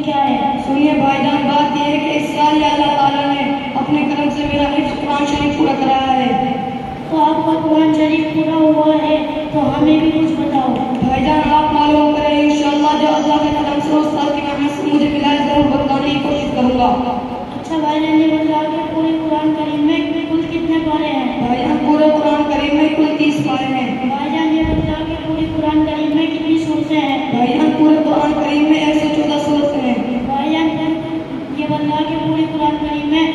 क्या है? सुनिए भाईजान, बात यह है कि इस साल अल्लाह ताला ने अपने करम से मेरा हिफ्ज़ कुरान शरीफ पूरा कराया है। तो आपका कुरान शरीफ पूरा हुआ है तो हमें भी कुछ बताओ। भाईजान आप मालूम करें, इंशाअल्लाह जो अल्लाह के करम से उस साल की मेहनत से मुझे मिला है जरूर बताने की कोशिश करूँगा। अच्छा भाईजान, ये बता के पूरे कुरान करीम में कुल कितने पारे हैं? भाईजान पूरे कुरान करीम में कुल 30 पारे हैं। भाईजान ये बता के पूरे कुरान करीम में कितनी सूरतें हैं? भाईजान पूरे कुरान करीम में 114 सूरतें हैं। भाईजान ये बता के पूरे कुरान करीम में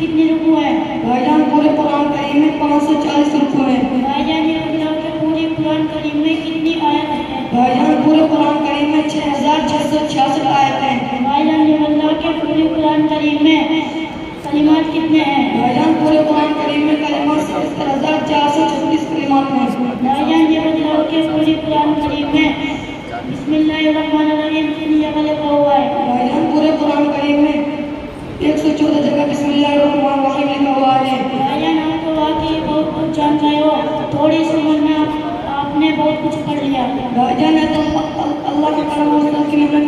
कितनी रुकू है? भाईजान पूरे कुरान करीम में 540 रुकू हैं। भाईजान ये बता के पूरे कुरान करीम में कितनी आयत है? भाईजान पूरे कुरान करीम में 6666 आयत हैं। भाईजान ये बता के पूरे कुरान करीम में कलिमात कितने हैं? भाईजान पूरे कुरान करीम में कलिमात 77436 कलिमात हैं। भाईजान ये बता के पूरे कुरान करीम में बिस्मिल्लाहिर्रहमानिर्रहीम कितनी जगह लिखा हुआ है? भाईजान पूरे कुरान करीम में 114 जगह बिस्मिल्लाहिर्रहमानिर्रहीम लिखा हुआ है। भाईजान आप तो वाकई बहुत कुछ जान रहे हो, थोड़ी सी उम्र में आपने बहुत कुछ पढ़ लिया। भाईजान तो अल्लाह के करम और उसकी मेहनत